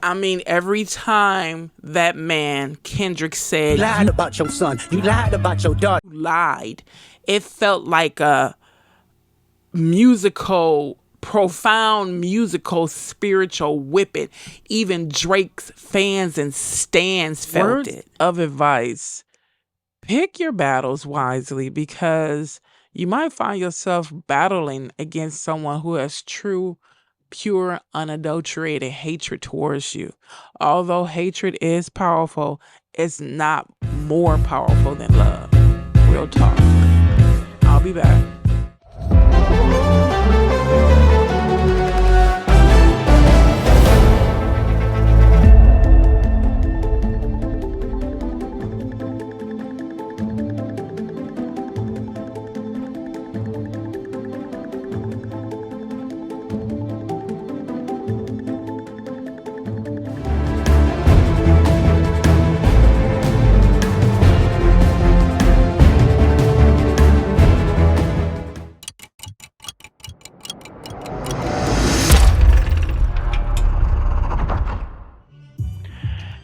I mean, every time that man, Kendrick, said, "You lied about your son. You lied about your daughter." Lied. It felt like a profound musical, spiritual whipping. Even Drake's fans and stans felt Words it. of advice: pick your battles wisely, because you might find yourself battling against someone who has true, pure, unadulterated hatred towards you. Although hatred is powerful, it's not more powerful than love. Real talk. I'll be back.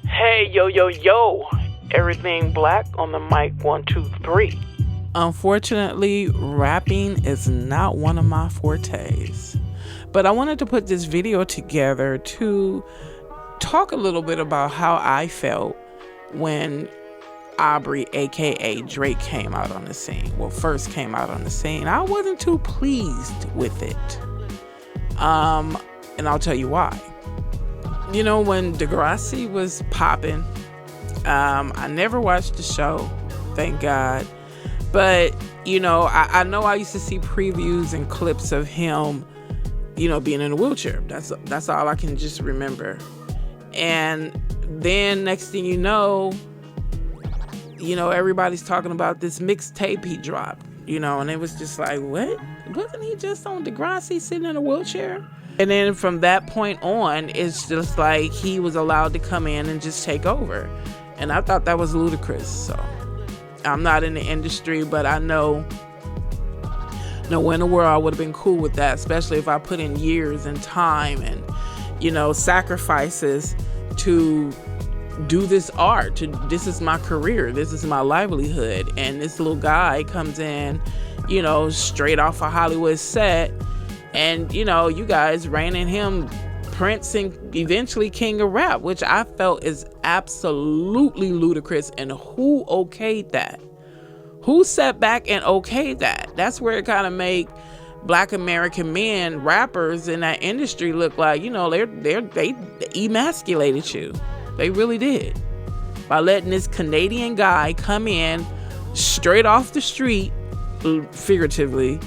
Hey, yo, everything black on the mic, 1, 2, 3. Unfortunately, rapping is not one of my fortes, but I wanted to put this video together to talk a little bit about how I felt when Aubrey, aka Drake, came out on the scene. Well, first came out on the scene. I wasn't too pleased with it. And I'll tell you why. You know, when Degrassi was popping, I never watched the show, thank God. But, you know, I know I used to see previews and clips of him, you know, being in a wheelchair. That's all I can just remember. And then next thing you know, everybody's talking about this mixtape he dropped, you know, and it was just like, what? Wasn't he just on Degrassi sitting in a wheelchair? And then from that point on, it's just like he was allowed to come in and just take over. And I thought that was ludicrous. So I'm not in the industry, but I know nowhere in the world I would have been cool with that, especially if I put in years and time and, you know, sacrifices to do this art. This is my career. This is my livelihood. And this little guy comes in, you know, straight off a Hollywood set. And, you know, you guys reigning him Prince and eventually King of Rap, which I felt is absolutely ludicrous. And who okayed that? Who sat back and okayed that? That's where it kind of made Black American men, rappers in that industry, look like, you know, they emasculated you. They really did. By letting this Canadian guy come in straight off the street, figuratively,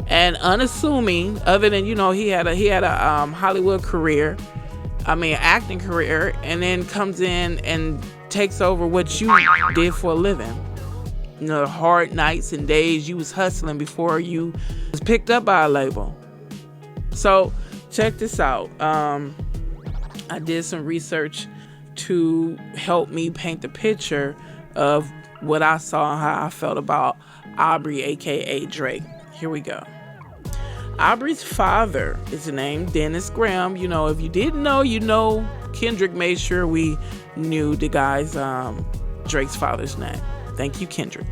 and unassuming, other than, you know, he had a Hollywood career, acting career, and then comes in and takes over what you did for a living. You know, the hard nights and days you was hustling before you was picked up by a label. So check this out. I did some research to help me paint the picture of what I saw and how I felt about Aubrey, aka Drake. Here we go. Aubrey's father is named Dennis Graham. You know, if you didn't know, you know, Kendrick made sure we knew the guy's Drake's father's name. Thank you, Kendrick.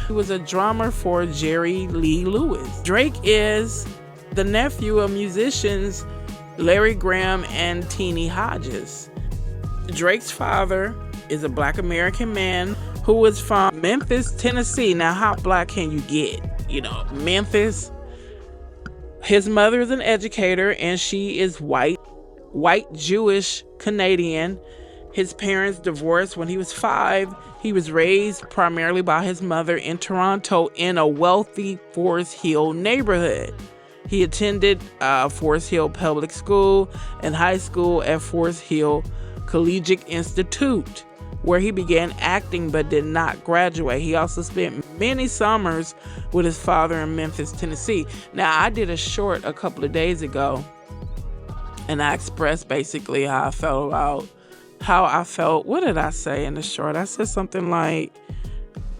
He was a drummer for Jerry Lee Lewis. Drake is the nephew of musicians Larry Graham and Teenie Hodges. Drake's father is a Black American man who was from Memphis, Tennessee. Now, how black can you get? You know, Memphis. His mother is an educator, and she is white Jewish Canadian. His parents divorced when he was 5. He was raised primarily by his mother in Toronto in a wealthy Forest Hill neighborhood. He attended Forest Hill Public School and high school at Forest Hill Collegiate Institute, where he began acting but did not graduate. He also spent many summers with his father in Memphis, Tennessee. Now, I did a short a couple of days ago, and I expressed basically how I felt about what did I say in the short? I said something like,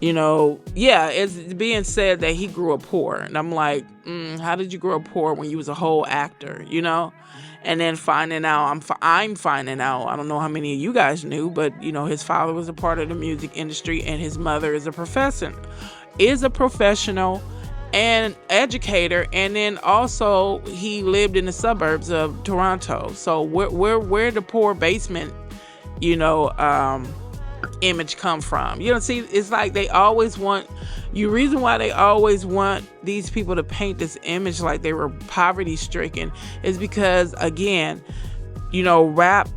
you know, yeah, it's being said that he grew up poor. And I'm like, how did you grow up poor when you was a whole actor, you know? And then finding out, I'm finding out, I don't know how many of you guys knew, but, his father was a part of the music industry, and his mother is a professional and educator. And then also he lived in the suburbs of Toronto. So where the poor basement, image come from? See, it's like they always want reason why they always want these people to paint this image like they were poverty stricken is because, again, rap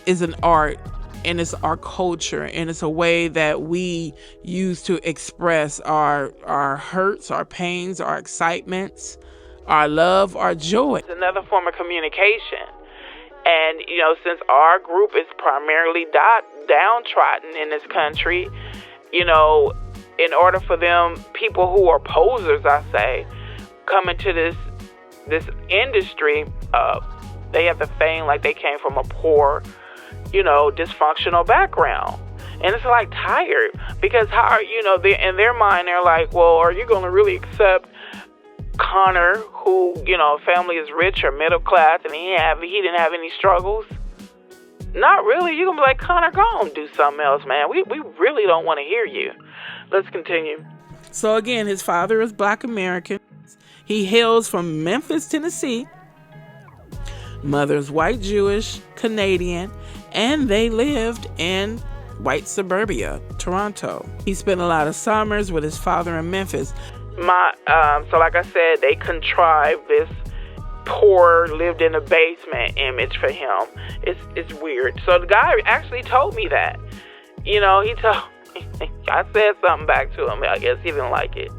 is an art, and it's our culture, and it's a way that we use to express our hurts, our pains, our excitements, our love, our joy. It's another form of communication. And, since our group is primarily downtrodden in this country, in order for them, people who are posers, I say, come into this industry, they have to feign like they came from a poor, dysfunctional background. And it's like tired, because in their mind, they're like, well, are you going to really accept Connor, who, family is rich or middle class, and he didn't have any struggles? Not really. You're going to be like, Connor, go on, do something else, man. We really don't want to hear you. Let's continue. So again, his father is Black American. He hails from Memphis, Tennessee. Mother's white Jewish Canadian, and they lived in white suburbia, Toronto. He spent a lot of summers with his father in Memphis. So like I said, they contrived this poor, lived in a basement image for him. It's weird. So the guy actually told me that. He told I said something back to him. I guess he didn't like it.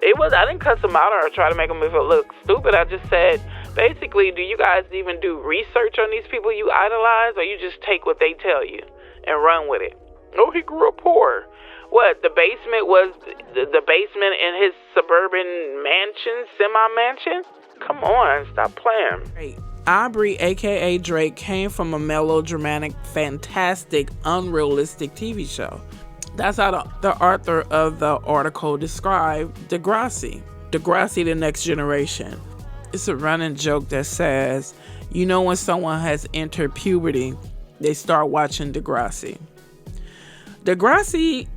I didn't cuss him out or try to make him look stupid. I just said, basically, do you guys even do research on these people you idolize, or you just take what they tell you and run with it? Oh, he grew up poor. What, the basement was the basement in his suburban mansion, semi-mansion? Come on, stop playing. Hey, Aubrey, a.k.a. Drake, came from a melodramatic, fantastic, unrealistic TV show. That's how the author of the article described Degrassi, the next generation. It's a running joke that says, when someone has entered puberty, they start watching Degrassi. Degrassi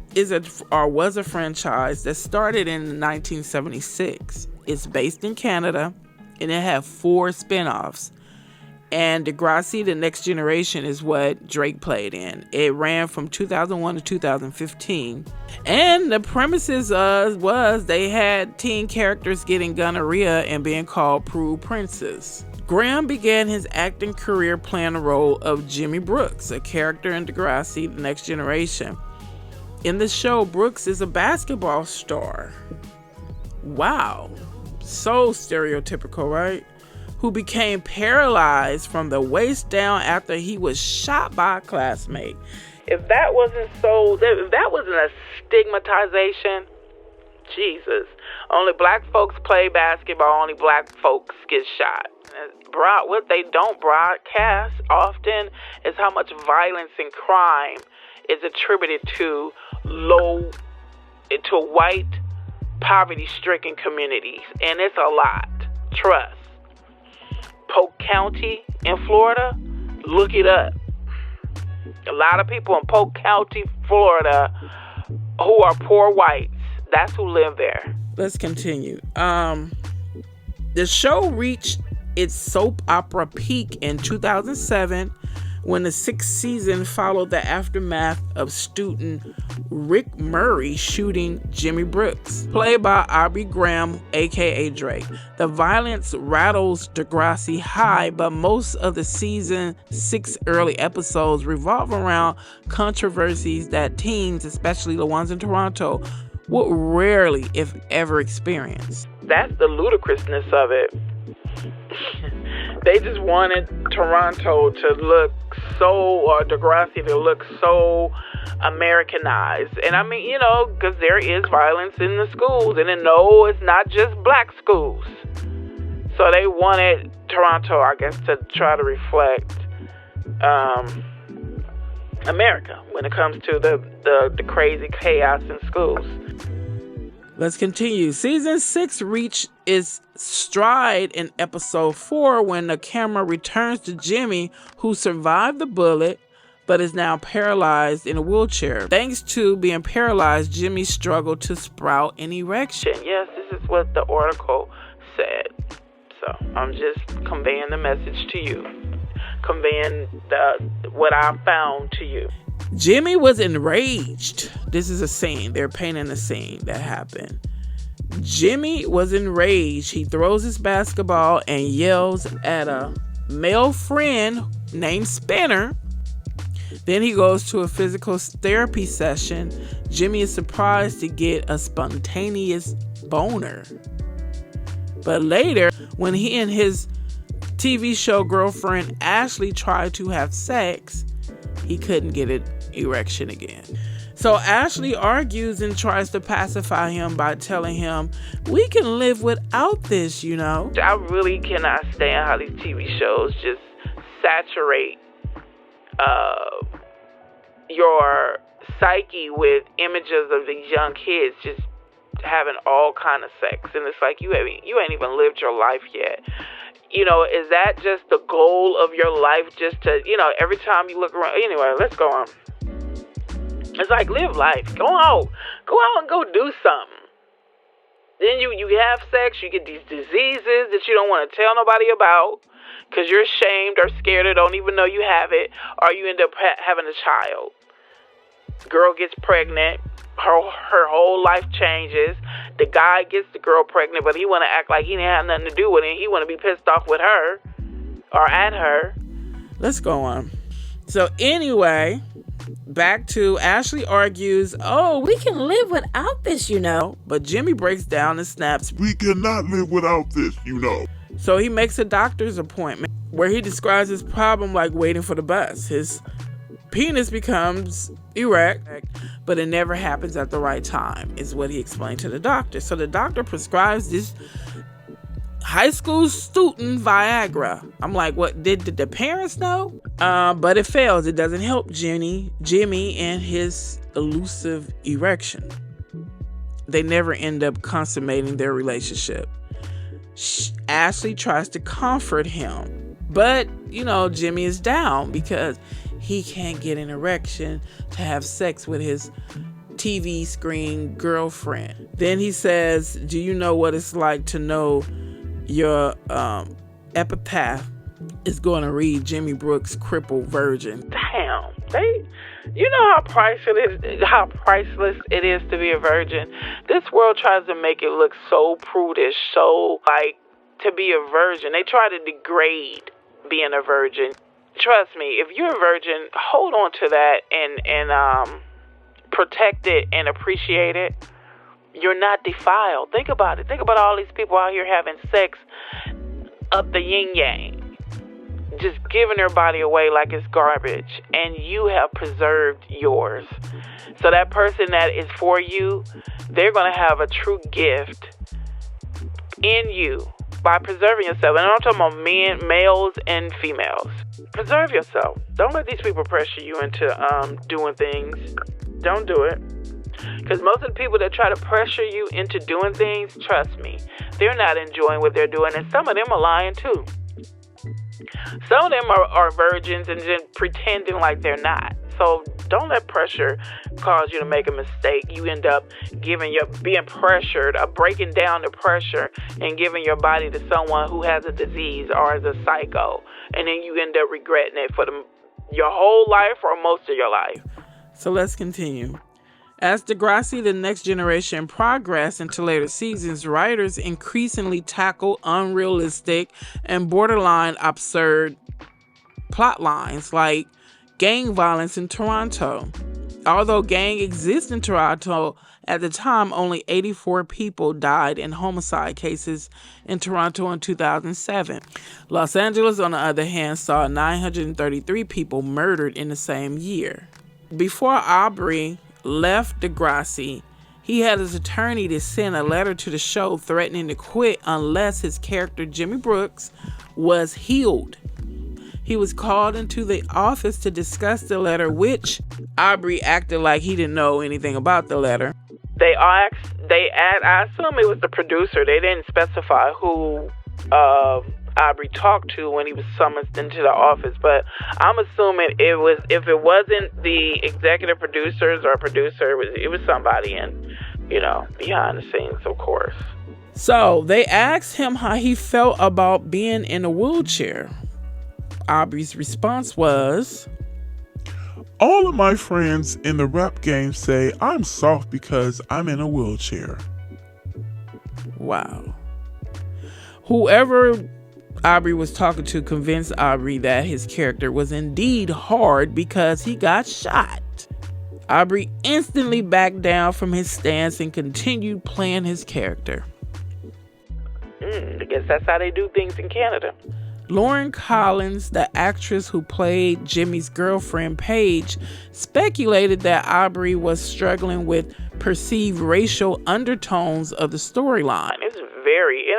was a franchise that started in 1976. It's based in Canada, and it had 4 spinoffs. And Degrassi, the next generation, is what Drake played in. It ran from 2001 to 2015. And the premises was they had teen characters getting gonorrhea and being called prude princes. Graham began his acting career playing the role of Jimmy Brooks, a character in Degrassi, the next generation. In the show, Brooks is a basketball star. Wow. So stereotypical, right? Who became paralyzed from the waist down after he was shot by a classmate. If that wasn't a stigmatization, Jesus. Only black folks play basketball, only black folks get shot. What they don't broadcast often is how much violence and crime is attributed to white, poverty-stricken communities. And it's a lot. Trust. Polk County in Florida, look it up. A lot of people in Polk County, Florida, who are poor whites, that's who live there. Let's continue. The show reached its soap opera peak in 2007 when the 6th season followed the aftermath of student Rick Murray shooting Jimmy Brooks, played by Aubrey Graham, aka Drake. The violence rattles Degrassi high, but most of the season 6 early episodes revolve around controversies that teens, especially the ones in Toronto, would rarely, if ever, experience. That's the ludicrousness of it. They just wanted Toronto to look Degrassi to look so Americanized. And I mean, because there is violence in the schools. And no, it's not just black schools. So they wanted Toronto, I guess, to try to reflect America when it comes to the crazy chaos in schools. Let's continue. Season 6 reached its stride in episode 4 when the camera returns to Jimmy, who survived the bullet but is now paralyzed in a wheelchair. Thanks to being paralyzed, Jimmy struggled to sprout an erection. Yes, this is what the article said. So I'm just conveying the message to you. Conveying what I found to you. Jimmy was enraged. This is a scene. They're painting a scene that happened. Jimmy was enraged. He throws his basketball and yells at a male friend named Spinner. Then he goes to a physical therapy session. Jimmy is surprised to get a spontaneous boner. But later, when he and his TV show girlfriend Ashley tried to have sex, he couldn't get an erection again. So Ashley argues and tries to pacify him by telling him, we can live without this, you know. I really cannot stand how these TV shows just saturate your psyche with images of these young kids just having all kind of sex. And it's like, you ain't even lived your life yet. You know, is that just the goal of your life? Just to, you know, every time you look around. Anyway, let's go on. It's like, live life. Go out and go do something. Then you have sex, you get these diseases that you don't want to tell nobody about because you're ashamed or scared or don't even know you have it, or you end up having a child. Girl gets pregnant, her whole life changes. The guy gets the girl pregnant, but he want to act like he didn't have nothing to do with it. He want to be pissed off with her or at her. Let's go on. So anyway, back to Ashley argues, oh, we can live without this, you know. But Jimmy breaks down and snaps, we cannot live without this, you know. So he makes a doctor's appointment where he describes his problem like waiting for the bus. His penis becomes erect, but it never happens at the right time, is what he explained to the doctor. So the doctor prescribes this high school student Viagra. I'm like, what, did the parents know? But it fails. It doesn't help Jimmy and his elusive erection. They never end up consummating their relationship. Ashley tries to comfort him, but, you know, Jimmy is down because he can't get an erection to have sex with his TV screen girlfriend. Then he says, do you know what it's like to know your epitaph is going to read Jimmy Brooks' crippled virgin? Damn, you know how priceless it is to be a virgin. This world tries to make it look so prudish, so like to be a virgin. They try to degrade being a virgin. Trust me, if you're a virgin, hold on to that and protect it and appreciate it. You're not defiled. Think about it. Think about all these people out here having sex up the yin-yang. Just giving their body away like it's garbage. And you have preserved yours. So that person that is for you, they're going to have a true gift in you by preserving yourself. And I'm talking about males and females. Preserve yourself. Don't let these people pressure you into doing things. Don't do it. Because most of the people that try to pressure you into doing things, trust me, they're not enjoying what they're doing. And some of them are lying too. Some of them are virgins and just pretending like they're not. So don't let pressure cause you to make a mistake. You end up being pressured, breaking down the pressure and giving your body to someone who has a disease or is a psycho. And then you end up regretting it for your whole life or most of your life. So let's continue. As Degrassi, The Next Generation progressed into later seasons, writers increasingly tackle unrealistic and borderline absurd plot lines like gang violence in Toronto. Although gang exists in Toronto, at the time only 84 people died in homicide cases in Toronto in 2007. Los Angeles, on the other hand, saw 933 people murdered in the same year. Before Aubrey left Degrassi, he had his attorney to send a letter to the show threatening to quit unless his character Jimmy Brooks was healed. He was called into the office to discuss the letter, which Aubrey acted like he didn't know anything about the letter. They asked I assume it was the producer. They didn't specify who Aubrey talked to when he was summoned into the office, but I'm assuming if it wasn't the executive producers or producer, it was somebody behind the scenes, of course. So they asked him how he felt about being in a wheelchair. Aubrey's response was, All of my friends in the rap game say I'm soft because I'm in a wheelchair. wow. Whoever Aubrey was talking to convinced Aubrey that his character was indeed hard because he got shot. Aubrey instantly backed down from his stance and continued playing his character. I guess that's how they do things in Canada. Lauren Collins, the actress who played Jimmy's girlfriend Paige, speculated that Aubrey was struggling with perceived racial undertones of the storyline.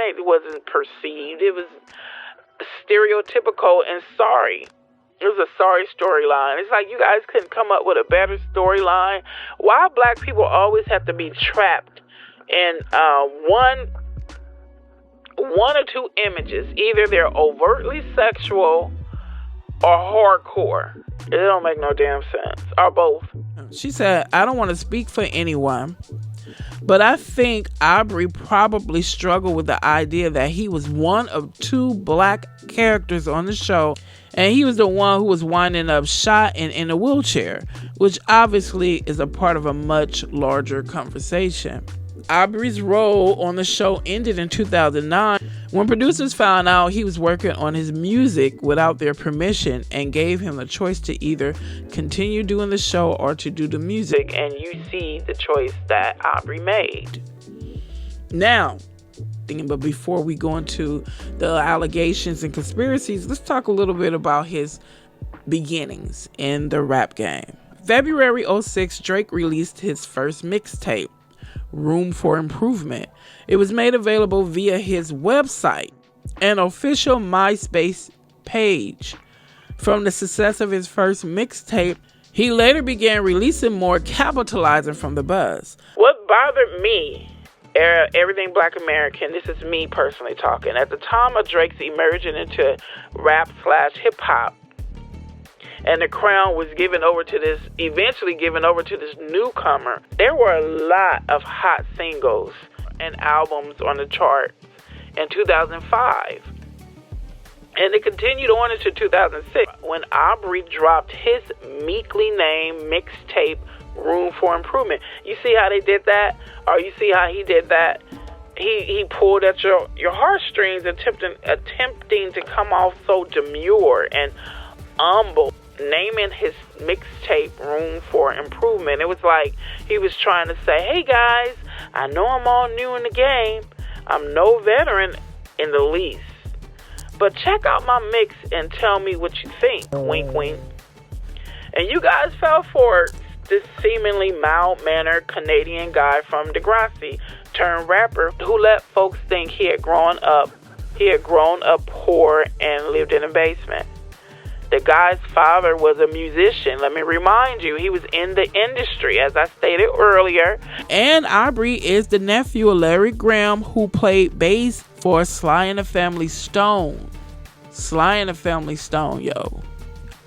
It wasn't perceived. It was stereotypical and sorry. It was a sorry storyline. It's like you guys couldn't come up with a better storyline. Why black people always have to be trapped in one or two images? Either they're overtly sexual or hardcore. It don't make no damn sense. Or both. She said, I don't want to speak for anyone, but I think Aubrey probably struggled with the idea that he was one of two black characters on the show, and he was the one who was winding up shot and in a wheelchair, which obviously is a part of a much larger conversation. Aubrey's role on the show ended in 2009 when producers found out he was working on his music without their permission and gave him the choice to either continue doing the show or to do the music. And you see the choice that Aubrey made. Now, but before we go into the allegations and conspiracies, let's talk a little bit about his beginnings in the rap game. February 2006, Drake released his first mixtape, Room for Improvement. It was made available via his website and official MySpace page. From the success of his first mixtape, he later began releasing more, capitalizing from the buzz. What bothered me, everything Black American, this is me personally talking, at the time of Drake's emerging into rap/hip hop, and the crown was eventually given over to this newcomer, there were a lot of hot singles and albums on the chart in 2005. And it continued on into 2006 when Aubrey dropped his meekly named mixtape, Room for Improvement. You see how they did that? Or you see how he did that? He pulled at your heartstrings, attempting to come off so demure and humble, naming his mixtape Room for Improvement. It was like he was trying to say, hey guys, I know I'm all new in the game. I'm no veteran in the least. But check out my mix and tell me what you think. Wink, wink. And you guys fell for this seemingly mild-mannered Canadian guy from Degrassi turned rapper who let folks think he had grown up poor and lived in a basement. The guy's father was a musician. Let me remind you, he was in the industry, as I stated earlier. And Aubrey is the nephew of Larry Graham, who played bass for Sly and the Family Stone. Sly and the Family Stone, yo.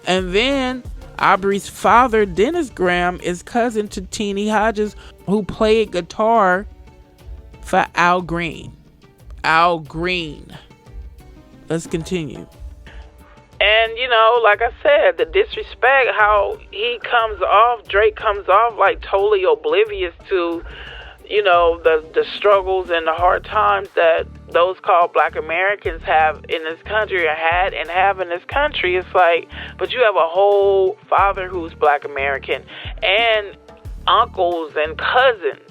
And then Aubrey's father, Dennis Graham, is cousin to Teenie Hodges, who played guitar for Al Green. Al Green. Let's continue. And, like I said, the disrespect, how Drake comes off like totally oblivious to, the struggles and the hard times that those called Black Americans have in this country, or had and have in this country. It's like, but you have a whole father who's Black American and uncles and cousins.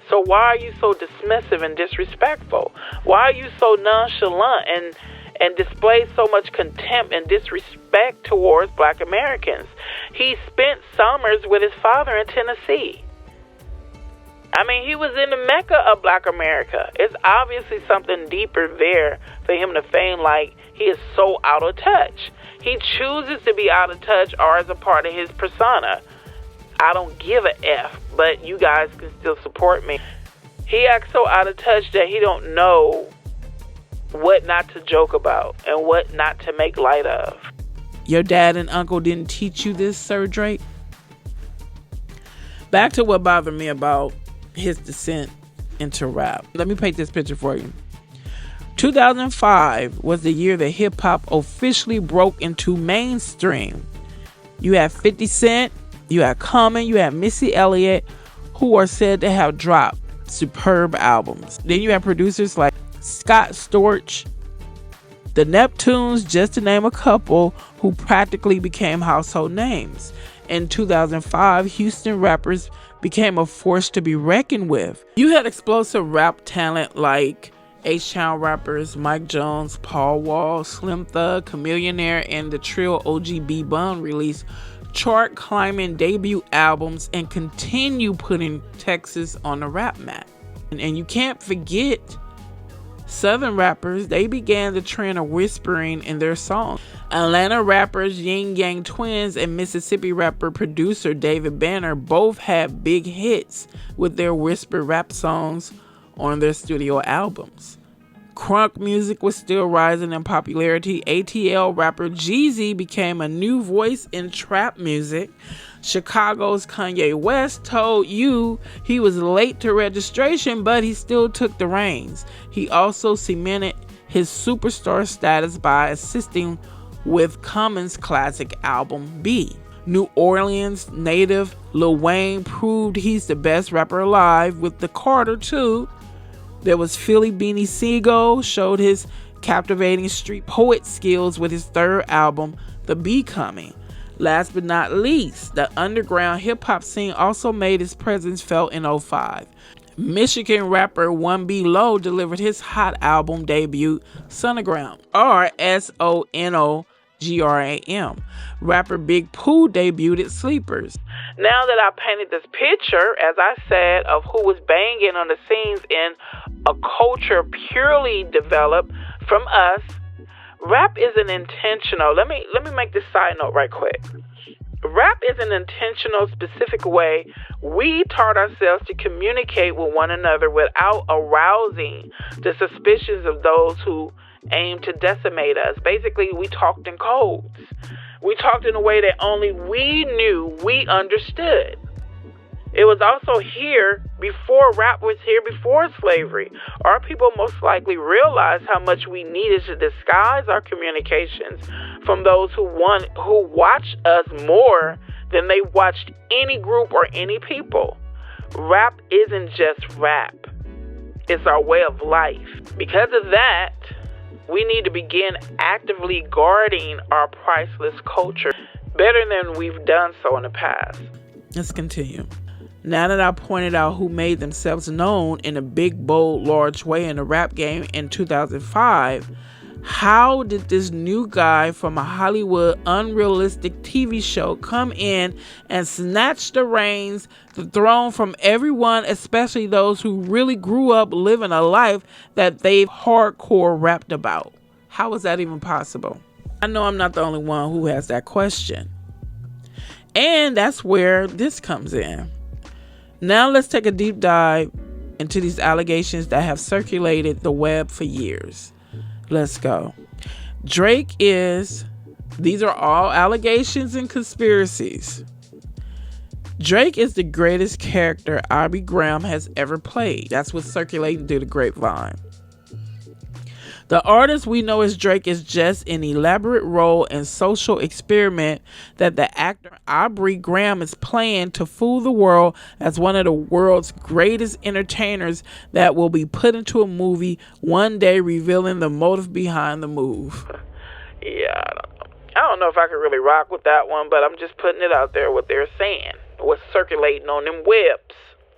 So why are you so dismissive and disrespectful? Why are you so nonchalant and display so much contempt and disrespect towards Black Americans? He spent summers with his father in Tennessee. I mean, he was in the Mecca of Black America. It's obviously something deeper there for him to feign like he is so out of touch. He chooses to be out of touch or as a part of his persona. I don't give a F, but you guys can still support me. He acts so out of touch that he don't know what not to joke about and what not to make light of. Your dad and uncle didn't teach you this, Sir Drake? Back to what bothered me about his descent into rap. Let me paint this picture for you. 2005 was the year that hip-hop officially broke into mainstream. You had 50 Cent, you had Common, you had Missy Elliott, who are said to have dropped superb albums. Then you have producers like Scott Storch, the Neptunes, just to name a couple, who practically became household names. In 2005, Houston rappers became a force to be reckoned with. You had explosive rap talent like H-Town rappers Mike Jones, Paul Wall, Slim Thug, Chamillionaire, and the trio OGB Bun released chart-climbing debut albums and continue putting Texas on the rap map. And you can't forget Southern rappers. They began the trend of whispering in their songs. Atlanta rappers Yin Yang Twins and Mississippi rapper producer David Banner both had big hits with their whisper rap songs on their studio albums. Crunk music was still rising in popularity. ATL rapper Jeezy became a new voice in trap music. Chicago's Kanye West told you he was late to registration, but he still took the reins. He also cemented his superstar status by assisting with Common's classic album B. New Orleans native Lil Wayne proved he's the best rapper alive with the Carter 2. There was Philly Beanie Siegel, showed his captivating street poet skills with his third album, The Becoming. Last but not least, the underground hip-hop scene also made its presence felt in 2005. Michigan rapper 1B Low delivered his hot album debut, Sonogram, or Sonogram. Rapper Big Pooh debuted Sleepers. Now that I painted this picture, as I said, of who was banging on the scenes in a culture purely developed from us, rap isn't intentional. Let me make this side note right quick. Rap is an intentional, specific way we taught ourselves to communicate with one another without arousing the suspicions of those who aim to decimate us. Basically, we talked in codes. We talked in a way that only we knew we understood. It was also here before rap was here, before slavery. Our people most likely realized how much we needed to disguise our communications from those who watched us more than they watched any group or any people. Rap isn't just rap. It's our way of life. Because of that, we need to begin actively guarding our priceless culture better than we've done so in the past. Let's continue. Now that I pointed out who made themselves known in a big, bold, large way in the rap game in 2005, how did this new guy from a Hollywood unrealistic TV show come in and snatch the reins, the throne from everyone, especially those who really grew up living a life that they've hardcore rapped about? How is that even possible? I know I'm not the only one who has that question. And that's where this comes in. Now let's take a deep dive into these allegations that have circulated the web for years. Let's go. These are all allegations and conspiracies. Drake is the greatest character Aubrey Graham has ever played. That's what's circulating through the grapevine. The artist we know as Drake is just an elaborate role and social experiment that the actor Aubrey Graham is playing to fool the world as one of the world's greatest entertainers that will be put into a movie one day, revealing the motive behind the move. Yeah, I don't know if I can really rock with that one, but I'm just putting it out there what they're saying, what's circulating on them webs.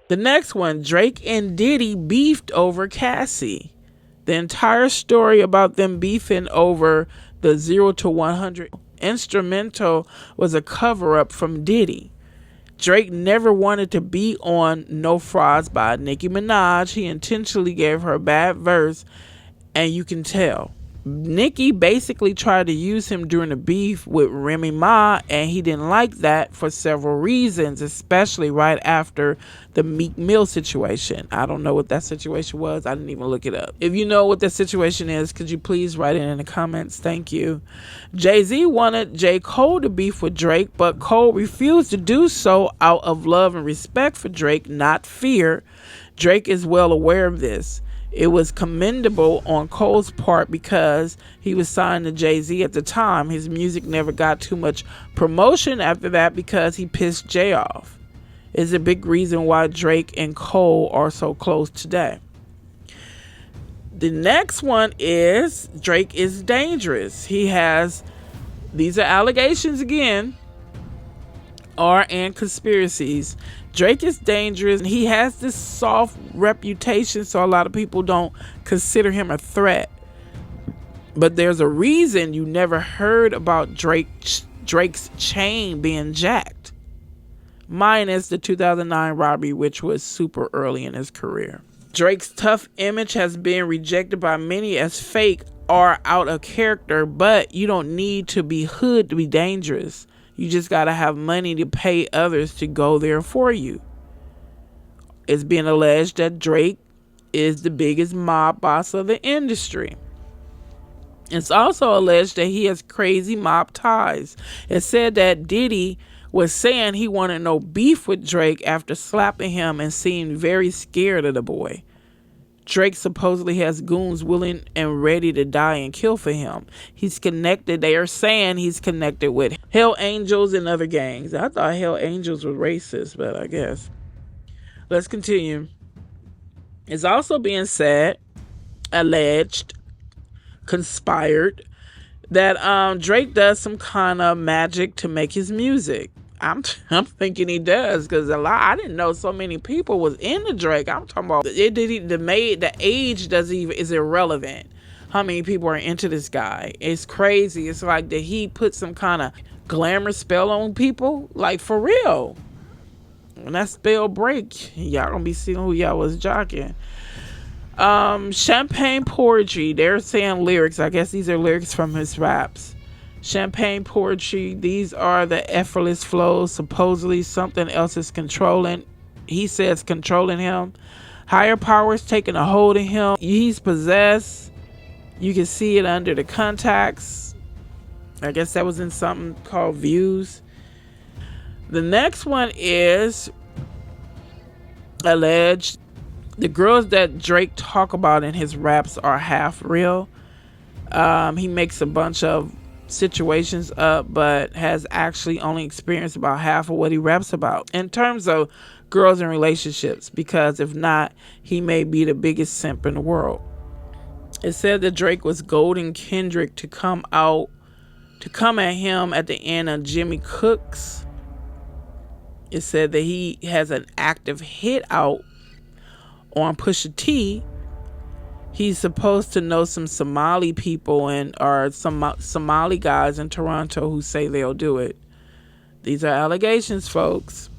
The next one, Drake and Diddy beefed over Cassie. The entire story about them beefing over the 0 to 100 instrumental was a cover-up from Diddy. Drake never wanted to be on No Frauds by Nicki Minaj. He intentionally gave her a bad verse, and you can tell. Nicki basically tried to use him during the beef with Remy Ma, and he didn't like that for several reasons, especially right after the Meek Mill situation. I don't know what that situation was. I didn't even look it up. If you know what that situation is, could you please write it in the comments? Thank you. Jay-Z wanted J. Cole to beef with Drake, but Cole refused to do so out of love and respect for Drake, not fear. Drake is well aware of this. It was commendable on Cole's part because he was signed to Jay-Z at the time. His music never got too much promotion after that because he pissed Jay off. It's a big reason why Drake and Cole are so close today. The next one is Drake is dangerous. These are allegations again, and conspiracies. Drake is dangerous. He has this soft reputation, so a lot of people don't consider him a threat. But there's a reason you never heard about Drake's chain being jacked, minus the 2009 robbery, which was super early in his career. Drake's tough image has been rejected by many as fake or out of character, but you don't need to be hood to be dangerous. You just got to have money to pay others to go there for you. It's being alleged that Drake is the biggest mob boss of the industry. It's also alleged that he has crazy mob ties. It's said that Diddy was saying he wanted no beef with Drake after slapping him and seemed very scared of the boy. Drake supposedly has goons willing and ready to die and kill for him. They are saying he's connected with Hell Angels and other gangs. I thought Hell Angels were racist, but I guess. Let's continue. It's also being said, alleged, conspired, that Drake does some kind of magic to make his music. I'm thinking he does, because I didn't know so many people was into Drake. I'm talking about the age is irrelevant. How many people are into this guy? It's crazy. It's like that he put some kind of glamour spell on people, like for real. When that spell break, y'all gonna be seeing who y'all was jocking. Champagne poetry. They're saying lyrics. I guess these are lyrics from his raps. Champagne poetry, these are the effortless flows. Supposedly something else is controlling. He says controlling him. Higher powers taking a hold of him. He's possessed. You can see it under the contacts. I guess that was in something called Views. The next one is alleged. The girls that Drake talk about in his raps are half real. He makes a bunch of situations up, but has actually only experienced about half of what he raps about in terms of girls and relationships, because if not, he may be the biggest simp in the world. It said that Drake was goading Kendrick to come at him at the end of Jimmy Cooks. It said that he has an active hit out on Pusha T. He's supposed to know some Somali people or some Somali guys in Toronto who say they'll do it. These are allegations, folks.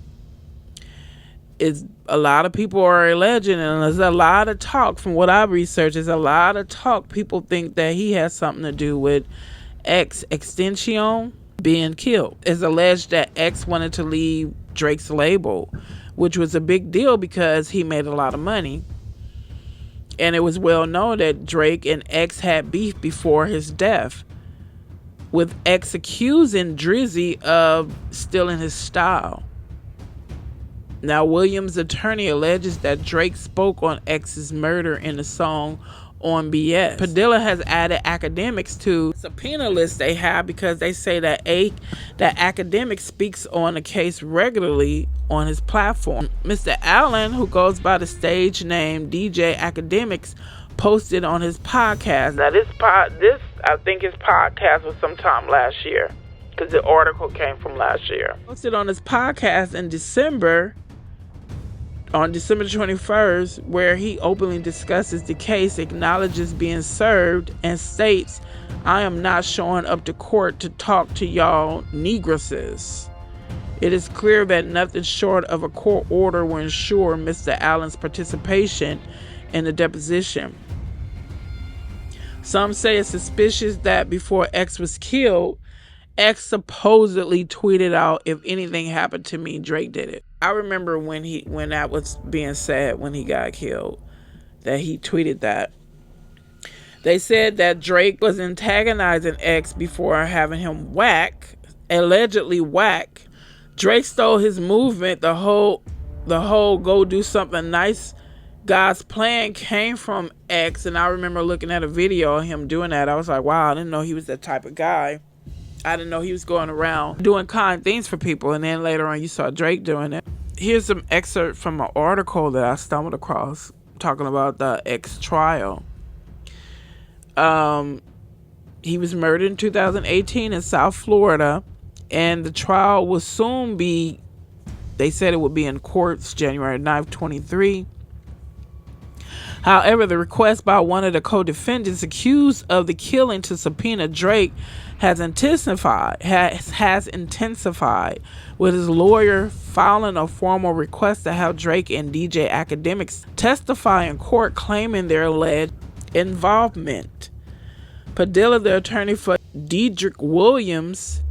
A lot of people are alleging, and there's a lot of talk from what I've researched. There's a lot of talk. People think that he has something to do with XXXTENTACION being killed. It's alleged that X wanted to leave Drake's label, which was a big deal because he made a lot of money. And it was well known that Drake and X had beef before his death, with X accusing Drizzy of stealing his style. Now, Williams' attorney alleges that Drake spoke on X's murder in the song On BS. Padilla has added AKADEMIKS to the subpoena list they have because they say that AKADEMIKS speaks on the case regularly on his platform. Mr. Allen, who goes by the stage name DJ AKADEMIKS, posted on his podcast. Now I think his podcast was sometime last year, because the article came from last year. Posted on his podcast in December, on December 21st, where he openly discusses the case, acknowledges being served, and states, "I am not showing up to court to talk to y'all negresses." It is clear that nothing short of a court order will ensure Mr. Allen's participation in the deposition. Some say it's suspicious that before X was killed, X supposedly tweeted out, "If anything happened to me, Drake did it." I remember when that was being said when he got killed, that he tweeted that. They said that Drake was antagonizing X before having him allegedly whack. Drake stole his movement. The whole go do something nice God's plan came from X, and I remember looking at a video of him doing that. I was like, wow, I didn't know he was that type of guy. I didn't know he was going around doing kind things for people. And then later on, you saw Drake doing it. Here's some excerpt from an article that I stumbled across talking about the X trial. He was murdered in 2018 in South Florida, and the trial will soon be, they said it would be in courts January 9th, 23. However, the request by one of the co-defendants accused of the killing to subpoena Drake has intensified, with his lawyer filing a formal request to have Drake and DJ AKADEMIKS testify in court, claiming their alleged involvement. Padilla, the attorney for Dedrick Williams,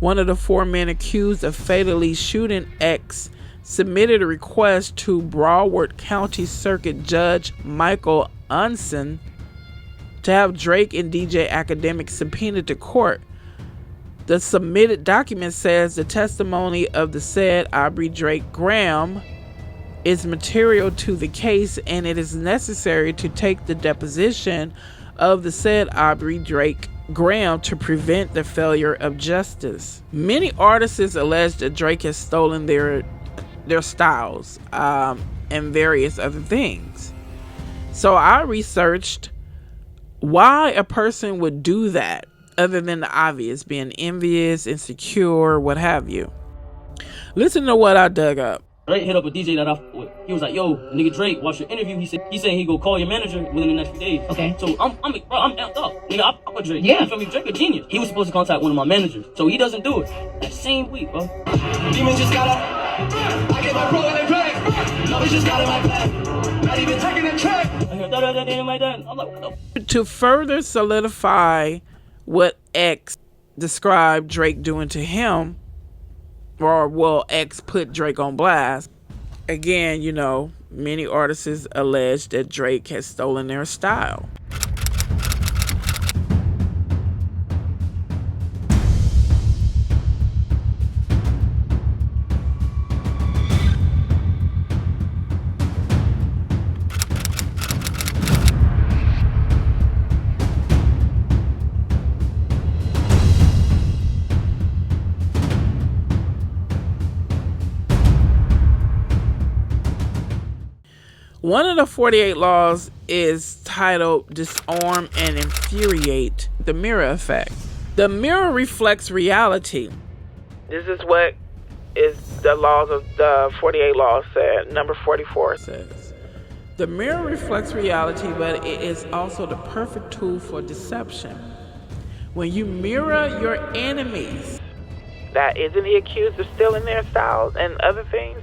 one of the 4 men accused of fatally shooting X, submitted a request to Broward County Circuit Judge Michael Unson to have Drake and DJ AKADEMIKS subpoenaed to court. The submitted document says the testimony of the said Aubrey Drake Graham is material to the case, and it is necessary to take the deposition of the said Aubrey Drake Graham to prevent the failure of justice. Many artists allege that Drake has stolen their styles and various other things. So I researched why a person would do that, other than the obvious, being envious, insecure, what have you. Listen to what I dug up. Drake hit up a DJ that he was like, "Yo, nigga Drake, watch your interview." He said he go call your manager within the next few days. Okay. So I'm amped up. Nigga, I'm with Drake. Yeah. You feel me? Drake a genius. He was supposed to contact one of my managers, so he doesn't do it. That same week, bro. Demon just got up. I get my bro in the drag. No, he just got in my bag. Not even taking a track. I hear da-da-da-da like that. I'm like, what the? To further solidify what X described Drake doing to him, or well, X put Drake on blast. Again, you know, many artists allege that Drake has stolen their style. One of the 48 laws is titled Disarm and Infuriate, the mirror effect. The mirror reflects reality. This is what is the laws of the 48 laws said. Number 44 says, the mirror reflects reality, but it is also the perfect tool for deception. When you mirror your enemies, that isn't he accused of stealing their styles and other things?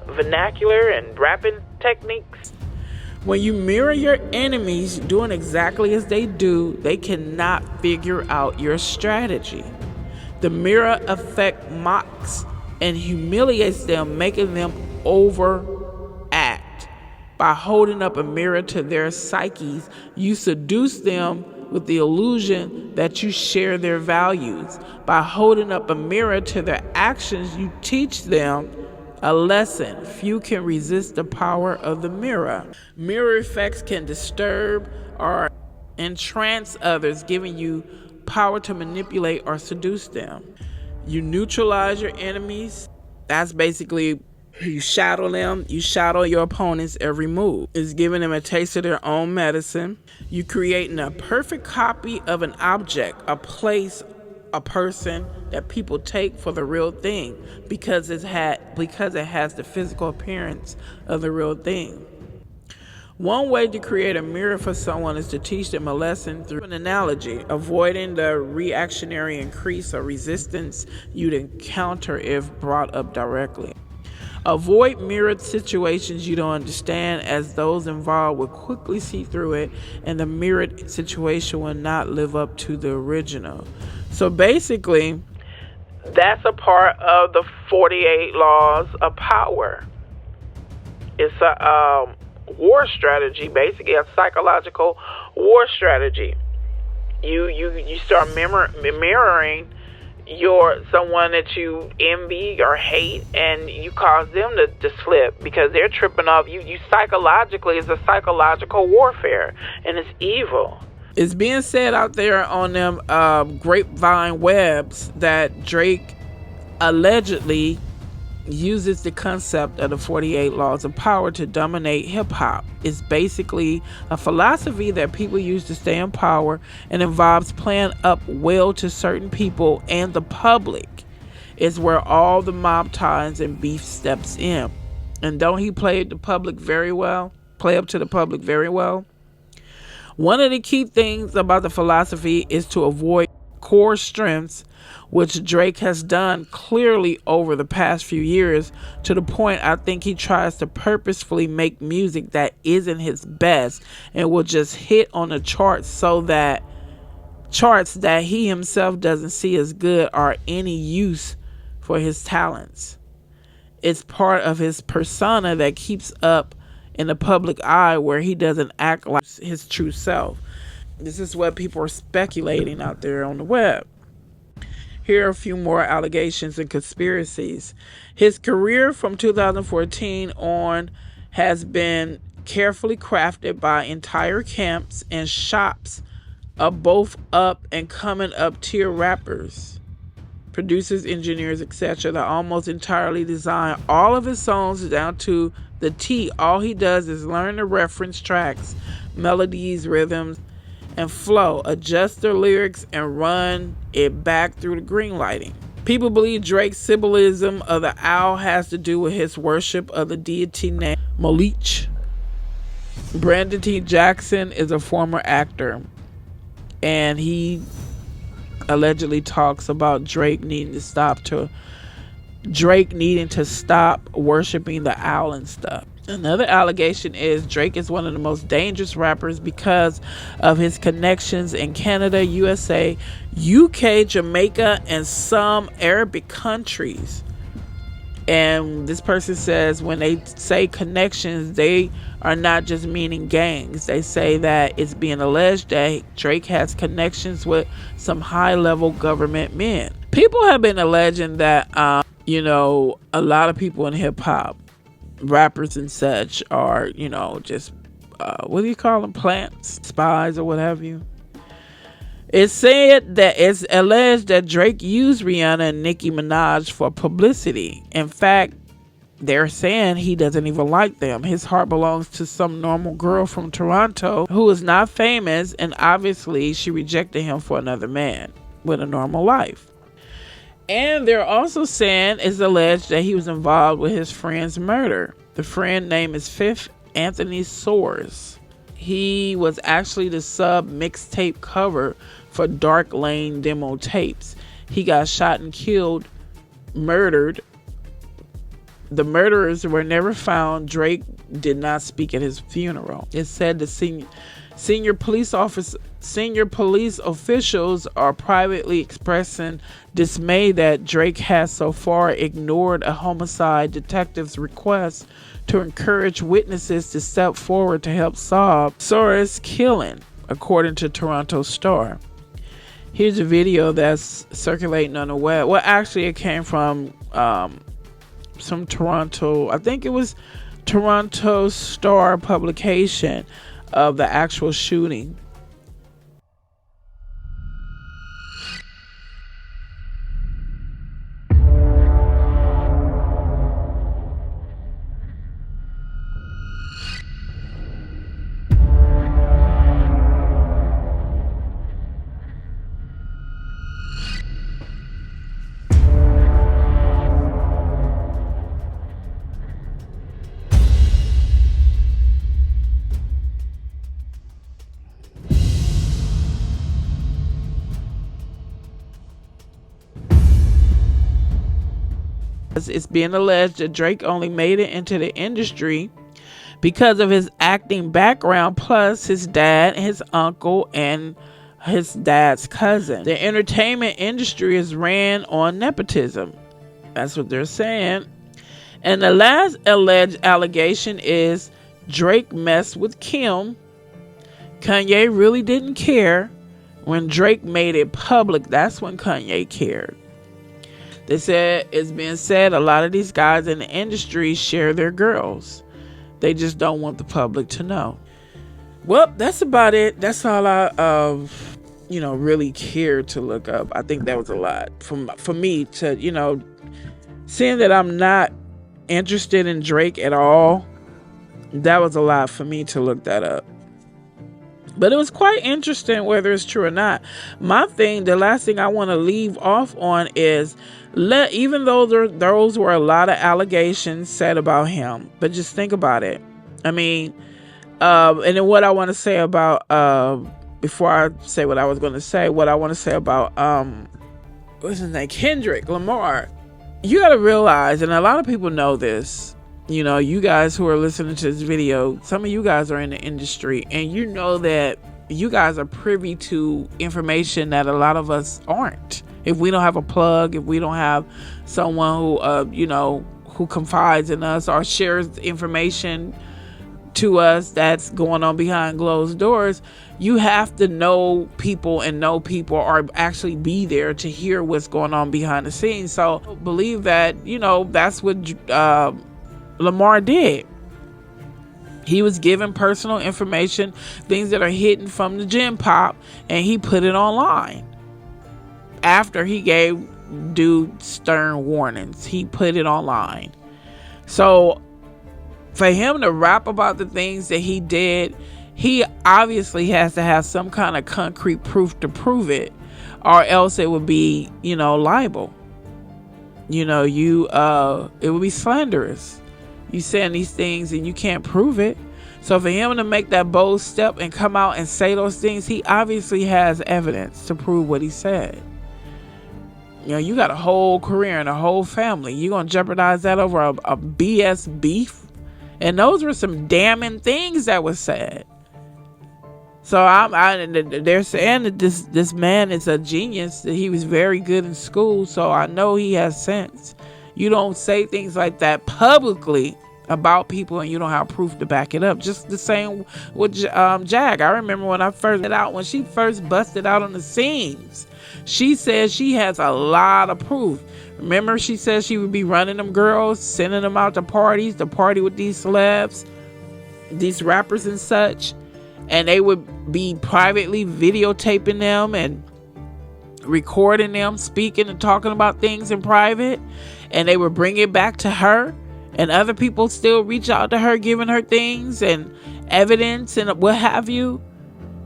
Vernacular and rapping techniques. When you mirror your enemies doing exactly as they do, they cannot figure out your strategy. The mirror effect mocks and humiliates them, making them overact. By holding up a mirror to their psyches, you seduce them with the illusion that you share their values. By holding up a mirror to their actions, you teach them a lesson. Few can resist the power of the mirror. Mirror effects can disturb or entrance others, giving you power to manipulate or seduce them. You neutralize your enemies. That's basically, you shadow them. You shadow your opponent's every move. It's giving them a taste of their own medicine. You creating a perfect copy of an object, a place, a person that people take for the real thing because it has the physical appearance of the real thing. One way to create a mirror for someone is to teach them a lesson through an analogy, avoiding the reactionary increase or resistance you'd encounter if brought up directly. Avoid mirrored situations you don't understand, as those involved will quickly see through it, and the mirrored situation will not live up to the original. So basically, that's a part of the 48 laws of power. It's a war strategy, basically a psychological war strategy. You start mirroring someone that you envy or hate, and you cause them to slip because they're tripping off. You psychologically, it's a psychological warfare, and it's evil. It's being said out there on them grapevine webs that Drake allegedly uses the concept of the 48 laws of power to dominate hip-hop. It's basically a philosophy that people use to stay in power and involves playing up well to certain people and the public. It's where all the mob ties and beef steps in. And don't he play up to the public very well? One of the key things about the philosophy is to avoid core strengths, which Drake has done clearly over the past few years, to the point I think he tries to purposefully make music that isn't his best and will just hit on the charts, so that charts that he himself doesn't see as good are any use for his talents. It's part of his persona that keeps up in the public eye, where he doesn't act like his true self. This is what people are speculating out there on the web. Here are a few more allegations and conspiracies. His career from 2014 on has been carefully crafted by entire camps and shops of both up and coming up tier rappers, producers, engineers, etc. that almost entirely design all of his songs down to the T. All he does is learn the reference tracks, melodies, rhythms, and flow, adjust their lyrics, and run it back through the green lighting. People believe Drake's symbolism of the owl has to do with his worship of the deity named Malik. Brandon T. Jackson is a former actor, and he allegedly talks about Drake needing to stop worshiping the owl and stuff. Another allegation is Drake is one of the most dangerous rappers because of his connections in Canada, USA, UK, Jamaica, and some Arabic countries. And this person says when they say connections, they are not just meaning gangs. They say that it's being alleged that Drake has connections with some high-level government men. People have been alleging that, a lot of people in hip-hop, rappers and such, are, just, what do you call them? Plants, spies, or what have you. It's alleged that Drake used Rihanna and Nicki Minaj for publicity. In fact, they're saying he doesn't even like them. His heart belongs to some normal girl from Toronto who is not famous, and obviously she rejected him for another man with a normal life. And they're also saying it's alleged that he was involved with his friend's murder. The friend name is Fifth Anthony Soares. He was actually the sub mixtape cover for Dark Lane demo tapes. He got shot and killed, murdered. The murderers were never found. Drake did not speak at his funeral. It said the senior police officials are privately expressing dismay that Drake has so far ignored a homicide detective's request to encourage witnesses to step forward to help solve Soares' killing, according to Toronto Star. Here's a video that's circulating on the web. Well, actually, it came from some Toronto, I think it was Toronto Star publication of the actual shooting. It's being alleged that Drake only made it into the industry because of his acting background, plus his dad, his uncle, and his dad's cousin. The entertainment industry is ran on nepotism. That's what they're saying. And the last alleged allegation is Drake messed with Kim. Kanye really didn't care. When Drake made it public, that's when Kanye cared. They said, it's been said, a lot of these guys in the industry share their girls. They just don't want the public to know. Well, that's about it. That's all I, really cared to look up. I think that was a lot for me to, seeing that I'm not interested in Drake at all. That was a lot for me to look that up. But it was quite interesting whether it's true or not. The last thing I want to leave off on is, even though those were a lot of allegations said about him, but just think about it. I mean, and then what I want to say about, before I say what I was going to say, what I want to say about, what's his name? Kendrick Lamar. You got to realize, and a lot of people know this, you guys who are listening to this video, some of you guys are in the industry, and you know that you guys are privy to information that a lot of us aren't. If we don't have a plug, if we don't have someone who, who confides in us or shares information to us that's going on behind closed doors, you have to know people or actually be there to hear what's going on behind the scenes. So believe that, that's what Lamar did. He was given personal information, things that are hidden from the gym pop, and he put it online. After he gave dude stern warnings, he put it online. So for him to rap about the things that he did, he obviously has to have some kind of concrete proof to prove it, or else it would be, libel. It would be slanderous. You saying these things and you can't prove it. So for him to make that bold step and come out and say those things, he obviously has evidence to prove what he said. You got a whole career and a whole family. You gonna jeopardize that over a BS beef? And those were some damning things that was said. So they're saying that this man is a genius, that he was very good in school. So I know he has sense. You don't say things like that publicly about people and you don't have proof to back it up. Just the same with Jag. I remember when she first busted out on the scenes, she said she has a lot of proof. Remember, she said she would be running them girls, sending them out to parties, to party with these celebs, these rappers and such, and they would be privately videotaping them and recording them speaking and talking about things in private, and they would bring it back to her, and other people still reach out to her giving her things and evidence and what have you.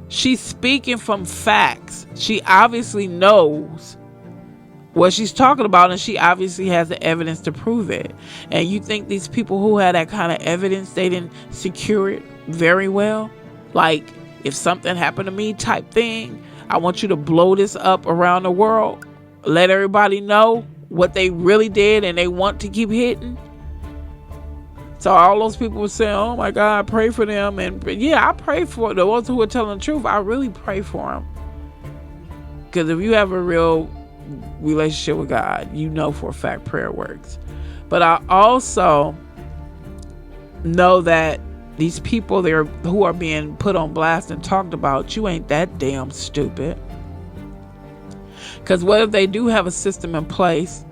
She's speaking from facts. She obviously knows what she's talking about, and she obviously has the evidence to prove it. And you think these people who had that kind of evidence, they didn't secure it very well? Like, if something happened to me type thing, I want you to blow this up around the world, let everybody know what they really did, and they want to keep hitting. So all those people were saying, oh my God, pray for them. And yeah, I pray for the ones who are telling the truth. I really pray for them. Because if you have a real relationship with God, you know for a fact prayer works. But I also know that these people there who are being put on blast and talked about, you ain't that damn stupid. Because what if they do have a system in place,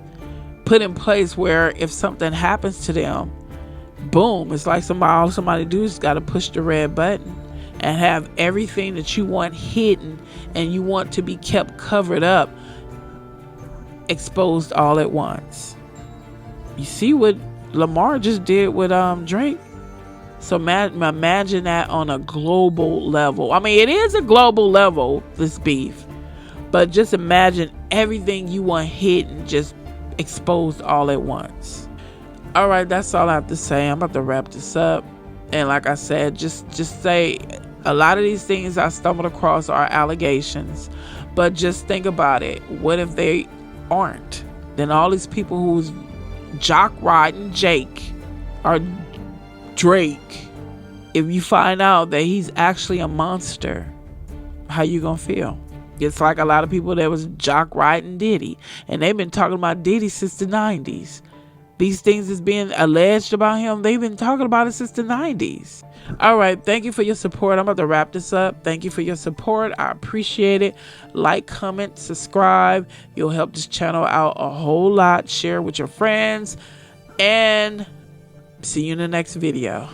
put in place, where if something happens to them, boom, it's like all somebody do is got to push the red button and have everything that you want hidden and you want to be kept covered up exposed all at once. You see what Lamar just did with Drake? So imagine that on a global level. I mean, it is a global level, this beef, but just imagine everything you want hidden just exposed all at once. All right, that's all I have to say. I'm about to wrap this up. And like I said, just say a lot of these things I stumbled across are allegations, but just think about it. What if they aren't? Then all these people who's jock riding Jake or Drake, if you find out that he's actually a monster, how you gonna feel? It's like a lot of people that was jock riding Diddy, and they've been talking about Diddy since the 90s. These things is being alleged about him. They've been talking about it since the 90s. All right. Thank you for your support. I'm about to wrap this up. Thank you for your support. I appreciate it. Like, comment, subscribe. You'll help this channel out a whole lot. Share with your friends. And see you in the next video.